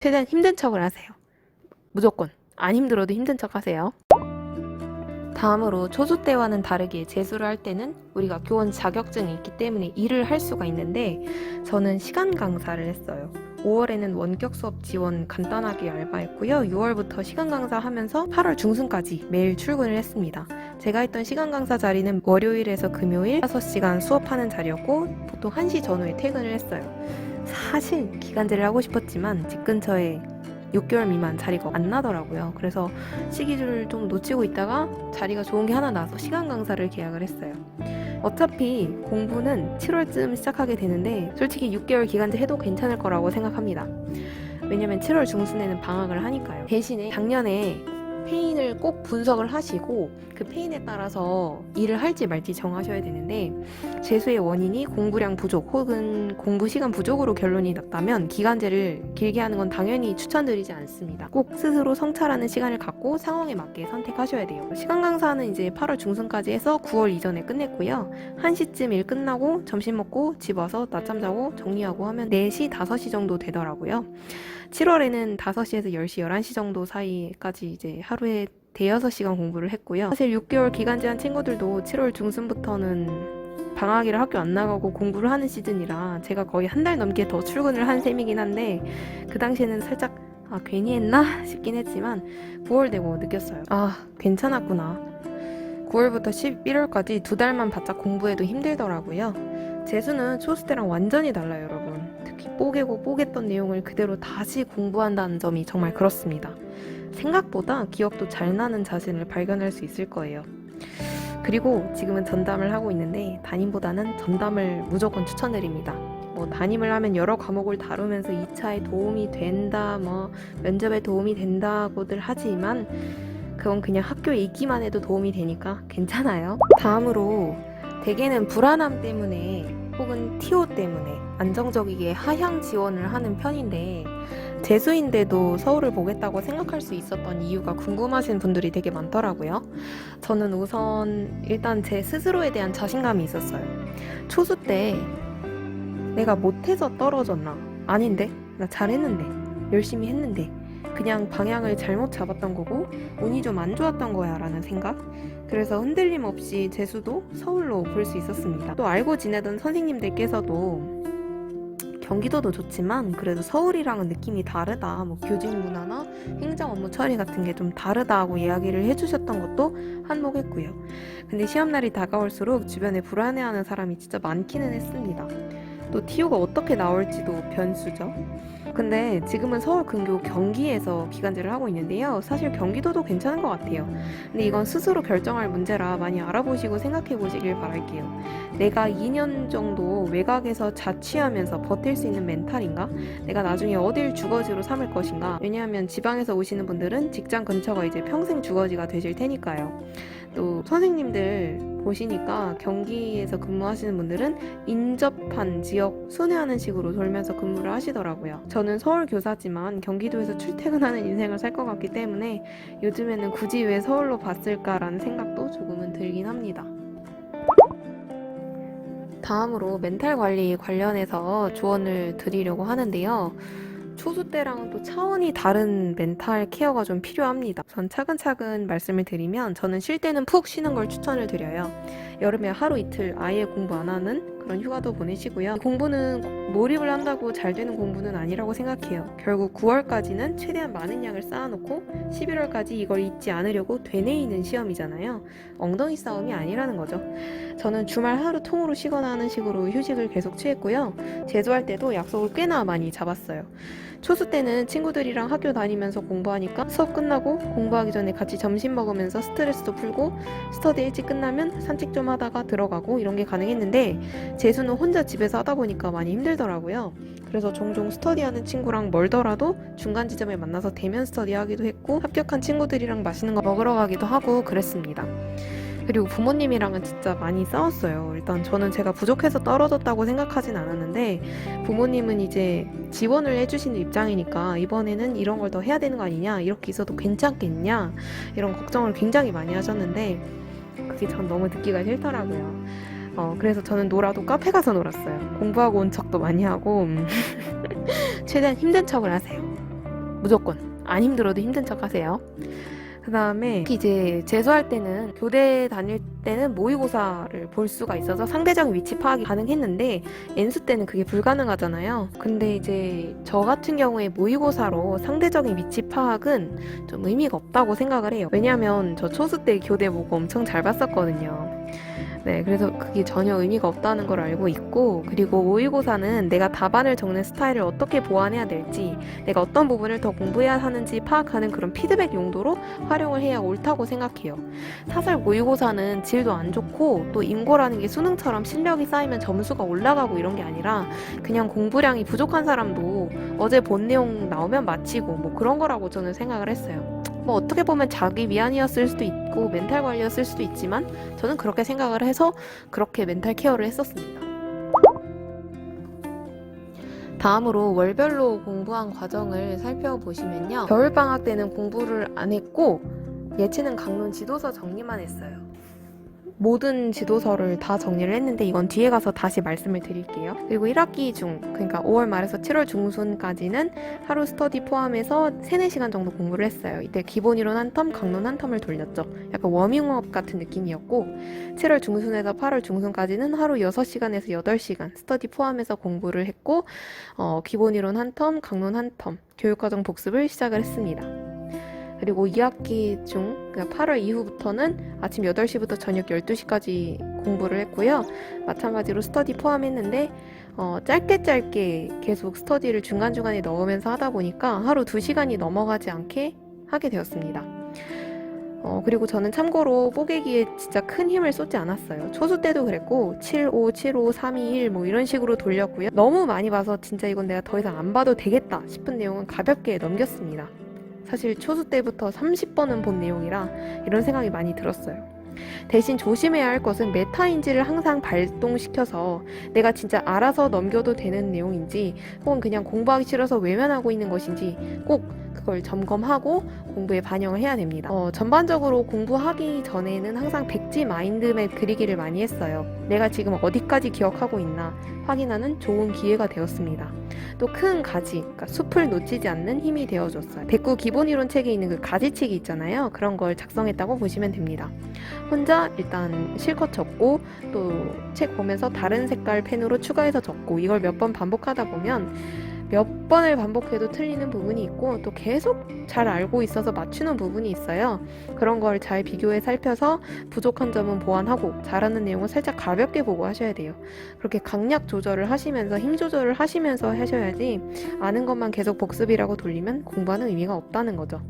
최대한 힘든 척을 하세요. 무조건. 안 힘들어도 힘든 척 하세요. 다음으로 초수 때와는 다르게 재수를 할 때는 우리가 교원 자격증이 있기 때문에 일을 할 수가 있는데 저는 시간 강사를 했어요. 5월에는 원격 수업 지원 간단하게 알바했고요. 6월부터 시간 강사 하면서 8월 중순까지 매일 출근을 했습니다. 제가 했던 시간 강사 자리는 월요일에서 금요일 5시간 수업하는 자리였고 보통 1시 전후에 퇴근을 했어요. 사실 기간제를 하고 싶었지만 집 근처에 6개월 미만 자리가 안 나더라고요. 그래서 시기를 좀 놓치고 있다가 자리가 좋은 게 하나 나와서 시간 강사를 계약을 했어요. 어차피 공부는 7월쯤 시작하게 되는데 솔직히 6개월 기간제 해도 괜찮을 거라고 생각합니다. 왜냐면 7월 중순에는 방학을 하니까요. 대신에 작년에 페인을 꼭 분석을 하시고 그 페인에 따라서 일을 할지 말지 정하셔야 되는데 재수의 원인이 공부량 부족 혹은 공부 시간 부족으로 결론이 났다면 기간제를 길게 하는 건 당연히 추천드리지 않습니다. 꼭 스스로 성찰하는 시간을 갖고 상황에 맞게 선택하셔야 돼요. 시간 강사는 이제 8월 중순까지 해서 9월 이전에 끝냈고요. 1시쯤 일 끝나고 점심 먹고 집 와서 낮잠 자고 정리하고 하면 4시, 5시 정도 되더라고요. 7월에는 5시에서 10시, 11시 정도 사이까지 이제 하루에 대여섯 시간 공부를 했고요. 사실 6개월 기간제 한 친구들도 7월 중순부터는 방학이라 학교 안 나가고 공부를 하는 시즌이라 제가 거의 한 달 넘게 더 출근을 한 셈이긴 한데 그 당시에는 살짝 괜히 했나 싶긴 했지만 9월 되고 느꼈어요. 괜찮았구나. 9월부터 11월까지 2달만 바짝 공부해도 힘들더라고요. 재수는 초수 때랑 완전히 달라요, 여러분. 특히 뽀개고 뽀갰던 내용을 그대로 다시 공부한다는 점이 정말 그렇습니다. 생각보다 기억도 잘 나는 자신을 발견할 수 있을 거예요. 그리고 지금은 전담을 하고 있는데 담임보다는 전담을 무조건 추천드립니다. 담임을 하면 여러 과목을 다루면서 2차에 도움이 된다, 면접에 도움이 된다고들 하지만 그건 그냥 학교에 있기만 해도 도움이 되니까 괜찮아요. 다음으로 대개는 불안함 때문에 혹은 TO 때문에 안정적이게 하향 지원을 하는 편인데 재수인데도 서울을 보겠다고 생각할 수 있었던 이유가 궁금하신 분들이 되게 많더라고요. 저는 우선 일단 제 스스로에 대한 자신감이 있었어요. 초수 때 내가 못해서 떨어졌나? 아닌데? 나 잘했는데? 열심히 했는데? 그냥 방향을 잘못 잡았던 거고 운이 좀 안 좋았던 거야 라는 생각. 그래서 흔들림 없이 재수도 서울로 볼 수 있었습니다. 또 알고 지내던 선생님들께서도 경기도도 좋지만 그래도 서울이랑은 느낌이 다르다, 교직 문화나 행정 업무 처리 같은 게 좀 다르다고 이야기를 해주셨던 것도 한몫했고요. 근데 시험날이 다가올수록 주변에 불안해하는 사람이 진짜 많기는 했습니다. 또 TO가 어떻게 나올지도 변수죠. 근데 지금은 서울 근교 경기에서 기간제를 하고 있는데요. 사실 경기도도 괜찮은 것 같아요. 근데 이건 스스로 결정할 문제라 많이 알아보시고 생각해 보시길 바랄게요. 내가 2년 정도 외곽에서 자취하면서 버틸 수 있는 멘탈인가? 내가 나중에 어딜 주거지로 삼을 것인가? 왜냐하면 지방에서 오시는 분들은 직장 근처가 이제 평생 주거지가 되실 테니까요. 또 선생님들 보시니까 경기에서 근무하시는 분들은 인접한 지역 순회하는 식으로 돌면서 근무를 하시더라고요. 저는 서울 교사지만 경기도에서 출퇴근하는 인생을 살 것 같기 때문에 요즘에는 굳이 왜 서울로 봤을까라는 생각도 조금은 들긴 합니다. 다음으로 멘탈 관리 관련해서 조언을 드리려고 하는데요. 초수 때랑은 또 차원이 다른 멘탈 케어가 좀 필요합니다. 전 차근차근 말씀을 드리면 저는 쉴 때는 푹 쉬는 걸 추천을 드려요. 여름에 하루 이틀 아예 공부 안 하는 그런 휴가도 보내시고요. 공부는 몰입을 한다고 잘 되는 공부는 아니라고 생각해요. 결국 9월까지는 최대한 많은 양을 쌓아놓고 11월까지 이걸 잊지 않으려고 되뇌이는 시험이잖아요. 엉덩이 싸움이 아니라는 거죠. 저는 주말 하루 통으로 쉬거나 하는 식으로 휴식을 계속 취했고요. 재수할 때도 약속을 꽤나 많이 잡았어요. 초수 때는 친구들이랑 학교 다니면서 공부하니까 수업 끝나고 공부하기 전에 같이 점심 먹으면서 스트레스도 풀고 스터디 일찍 끝나면 산책 좀 하다가 들어가고 이런 게 가능했는데 재수는 혼자 집에서 하다 보니까 많이 힘들더라고요. 그래서 종종 스터디하는 친구랑 멀더라도 중간 지점에 만나서 대면 스터디 하기도 했고 합격한 친구들이랑 맛있는 거 먹으러 가기도 하고 그랬습니다. 그리고 부모님이랑은 진짜 많이 싸웠어요. 일단 저는 제가 부족해서 떨어졌다고 생각하진 않았는데 부모님은 이제 지원을 해주시는 입장이니까 이번에는 이런 걸 더 해야 되는 거 아니냐, 이렇게 있어도 괜찮겠냐, 이런 걱정을 굉장히 많이 하셨는데 그게 전 너무 듣기가 싫더라고요. 그래서 저는 놀아도 카페 가서 놀았어요. 공부하고 온 척도 많이 하고 최대한 힘든 척을 하세요. 무조건 안 힘들어도 힘든 척 하세요. 그 다음에 이제 재수할 때는 교대 다닐 때는 모의고사를 볼 수가 있어서 상대적인 위치 파악이 가능했는데 N수 때는 그게 불가능하잖아요. 근데 이제 저 같은 경우에 모의고사로 상대적인 위치 파악은 좀 의미가 없다고 생각을 해요. 왜냐하면 저 초수 때 교대 보고 엄청 잘 봤었거든요. 네, 그래서 그게 전혀 의미가 없다는 걸 알고 있고, 그리고 모의고사는 내가 답안을 적는 스타일을 어떻게 보완해야 될지, 내가 어떤 부분을 더 공부해야 하는지 파악하는 그런 피드백 용도로 활용을 해야 옳다고 생각해요. 사설 모의고사는 질도 안 좋고, 또 인고라는 게 수능처럼 실력이 쌓이면 점수가 올라가고 이런 게 아니라 그냥 공부량이 부족한 사람도 어제 본 내용 나오면 마치고 뭐 그런 거라고 저는 생각을 했어요. 뭐 어떻게 보면 자기 위안이었을 수도 있고 멘탈 관리였을 수도 있지만 저는 그렇게 생각을 해서 그렇게 멘탈 케어를 했었습니다. 다음으로 월별로 공부한 과정을 살펴보시면요. 겨울방학 때는 공부를 안 했고 예체능 강론 지도서 정리만 했어요. 모든 지도서를 다 정리를 했는데 이건 뒤에 가서 다시 말씀을 드릴게요. 그리고 1학기 중, 그러니까 5월 말에서 7월 중순까지는 하루 스터디 포함해서 3, 4시간 정도 공부를 했어요. 이때 기본이론 한 텀, 강론 한 텀을 돌렸죠. 약간 워밍업 같은 느낌이었고 7월 중순에서 8월 중순까지는 하루 6시간에서 8시간 스터디 포함해서 공부를 했고 기본이론 한 텀, 강론 한 텀, 교육과정 복습을 시작을 했습니다. 그리고 2학기 중, 그러니까 8월 이후부터는 아침 8시부터 저녁 12시까지 공부를 했고요. 마찬가지로 스터디 포함했는데 짧게 계속 스터디를 중간중간에 넣으면서 하다 보니까 하루 2시간이 넘어가지 않게 하게 되었습니다. 그리고 저는 참고로 뽀개기에 진짜 큰 힘을 쏟지 않았어요. 초수 때도 그랬고 7-5, 7-5, 3-2, 1 뭐 이런 식으로 돌렸고요. 너무 많이 봐서 진짜 이건 내가 더 이상 안 봐도 되겠다 싶은 내용은 가볍게 넘겼습니다. 사실 초수 때부터 30번은 본 내용이라 이런 생각이 많이 들었어요. 대신 조심해야 할 것은 메타인지를 항상 발동시켜서 내가 진짜 알아서 넘겨도 되는 내용인지 혹은 그냥 공부하기 싫어서 외면하고 있는 것인지 꼭 그걸 점검하고 공부에 반영을 해야 됩니다. 전반적으로 공부하기 전에는 항상 백지 마인드맵 그리기를 많이 했어요. 내가 지금 어디까지 기억하고 있나 확인하는 좋은 기회가 되었습니다. 또 큰 가지, 그러니까 숲을 놓치지 않는 힘이 되어줬어요. 백구 기본이론 책에 있는 그 가지치기 있잖아요. 그런 걸 작성했다고 보시면 됩니다. 혼자 일단 실컷 적고 또 책 보면서 다른 색깔 펜으로 추가해서 적고 이걸 몇 번 반복하다 보면 몇 번을 반복해도 틀리는 부분이 있고 또 계속 잘 알고 있어서 맞추는 부분이 있어요. 그런 걸 잘 비교해 살펴서 부족한 점은 보완하고 잘하는 내용은 살짝 가볍게 보고 하셔야 돼요. 그렇게 강약 조절을 하시면서 힘 조절을 하시면서 하셔야지 아는 것만 계속 복습이라고 돌리면 공부하는 의미가 없다는 거죠.